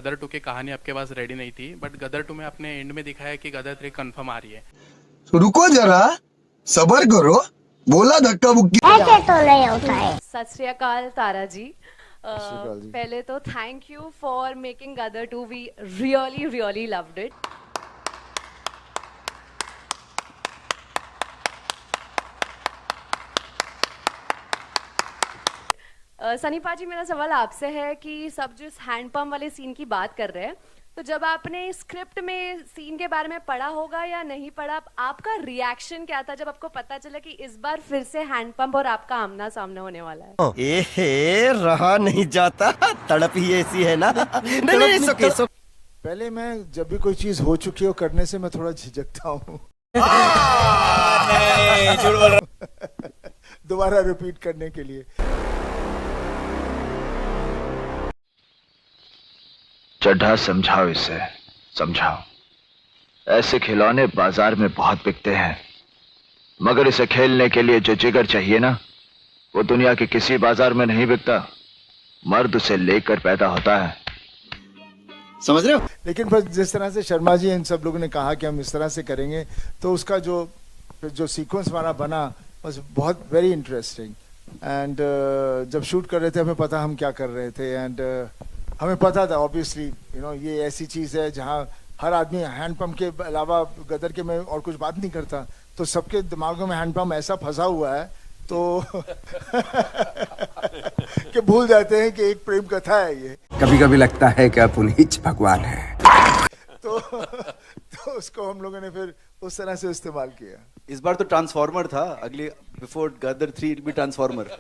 गदर 2 की कहानी आपके पास रेडी नहीं थी, बट गदर 2 में आपने एंड में दिखाया कि गदर 3 कंफर्म आ रही है। तो रुको जरा, सबर करो, बोला धक्का मुक्की ऐसे तो नहीं होता है। सत श्री अकाल तारा जी। अकाल जी। पहले तो thank you for making Gadar 2, we really really loved it. Sunny पाजी, मेरा सवाल आपसे है कि सब जो इस हैंडपंप वाले सीन की बात कर रहे हैं, तो जब आपने स्क्रिप्ट में सीन के बारे में पढ़ा होगा या नहीं पढ़ा, आपका रिएक्शन क्या था जब आपको पता चला कि इस बार फिर से हैंडपंप और आपका आमना सामना होने वाला है? एहे, रहा नहीं जाता, तड़प ही ऐसी है ना। नहीं नहीं, सुके सुके। पहले मैं जब भी कोई चीज हो चुकी हो करने से मैं थोड़ा झिझकता हूँ। दोबारा रिपीट करने के लिए। चड्ढा समझाओ इसे, समझाओ। ऐसे खिलौने बाजार में बहुत बिकते हैं, मगर इसे खेलने के लिए जो जिगर चाहिए ना, वो दुनिया के किसी बाजार में नहीं बिकता। मर्द उसे लेकर पैदा होता है, समझ रहे हो? लेकिन बस जिस तरह से शर्मा जी इन सब लोगों ने कहा कि हम इस तरह से करेंगे, तो उसका जो सीक्वेंस हमारा बना was बहुत वेरी इंटरेस्टिंग। एंड जब शूट कर रहे थे हमें पता हम क्या कर रहे थे, एंड हमें पता था ऑब्वियसली ये ऐसी चीज़ है जहाँ हर आदमी हैंडपम्प के अलावा गदर के में और कुछ बात नहीं करता, तो सबके दिमागों में हैंडपम्प ऐसा फंसा हुआ है तो कि भूल जाते हैं कि एक प्रेम कथा है ये। कभी कभी लगता है कि आप उन्हीं भगवान हैं। तो उसको हम लोगों ने फिर उस तरह से इस्तेमाल किया। इस बार तो ट्रांसफॉर्मर था, अगली before Gadar 3 it be transformer.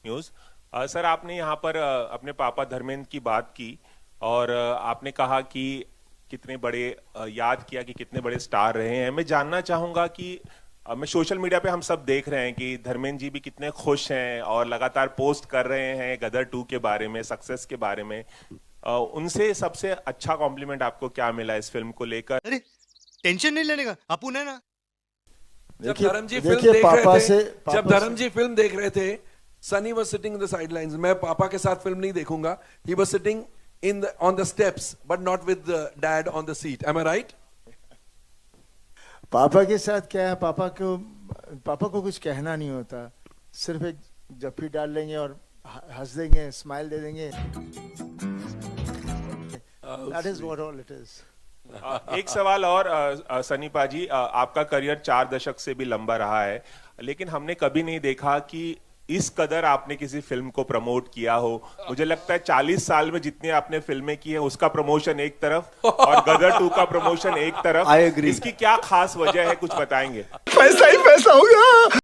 News sir, आपने यहाँ पर अपने पापा धर्मेंद्र की बात की और आपने कहा कि कितने बड़े याद किया कि कितने बड़े स्टार रहे हैं। मैं जानना चाहूंगा कि मैं सोशल मीडिया पे हम सब देख रहे हैं कि धर्मेंद्र जी भी कितने खुश हैं और लगातार पोस्ट कर रहे हैं गदर 2 के बारे में, सक्सेस के बारे में। उनसे सबसे अच्छा कॉम्प्लीमेंट आपको क्या मिला इस फिल्म को लेकर? अरे टेंशन नहीं लेने का, अपुन है ना। जब धर्मजी फिल्म देख रहे थे, Sunny was sitting in the sidelines. मैं पापा के साथ फिल्म नहीं देखूंगा. He was sitting on the steps, but not with the dad on the seat. Am I right? पापा के साथ क्या है, पापा को कुछ कहना नहीं होता, सिर्फ एक जफ्फी डाल लेंगे और हंस देंगे, स्माइल दे देंगे। That is what all it is. एक सवाल और सनी पाजी, आपका करियर 4 दशक से भी लंबा रहा है, लेकिन हमने कभी नहीं देखा कि इस कदर आपने किसी फिल्म को प्रमोट किया हो। मुझे लगता है 40 साल में जितनी आपने फिल्में की हैं उसका प्रमोशन एक तरफ और गदर 2 का प्रमोशन एक तरफ। I agree. इसकी क्या खास वजह है, कुछ बताएंगे? पैसा ही पैसा होगा।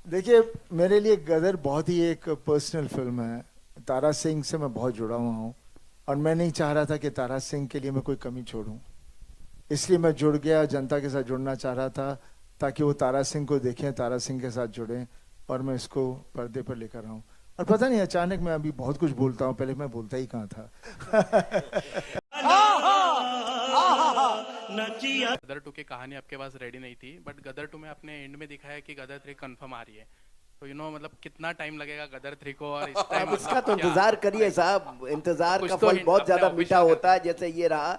देखिए, मेरे लिए गदर बहुत ही एक पर्सनल फिल्म है। तारा सिंह से मैं बहुत जुड़ा हुआ हूँ और मैं नहीं चाह रहा था कि तारा सिंह के लिए मैं कोई कमी छोड़ूं, इसलिए मैं जुड़ गया, जनता के साथ जुड़ना चाह रहा था ताकि वो तारा सिंह को देखें, तारा सिंह के साथ जुड़ें और मैं इसको पर्दे पर लेकर आऊं। और पता नहीं, अचानक मैं अभी बहुत कुछ बोलता हूं, पहले मैं बोलता ही कहाँ था। गदर 2 की कहानी आपके पास रेडी नहीं थी, बट गदर 2 में आपने एंड में दिखाया कि गदर 3 कंफर्म आ रही है। तो मतलब कितना टाइम लगेगा गदर 3 को? और इस टाइम अब इसका तो इंतजार करिए साहब, इंतजार का फल बहुत ज्यादा मीठा होता है। जैसे ये रहा,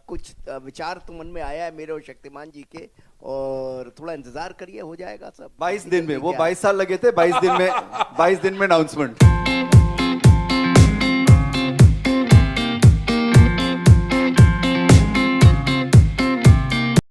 कुछ विचार तो मन में आया है मेरे और शक्तिमान जी के, और थोड़ा इंतजार करिए, हो जाएगा सब। 22 दिन में, वो 22 साल लगे थे, 22 दिन में अनाउंसमेंट।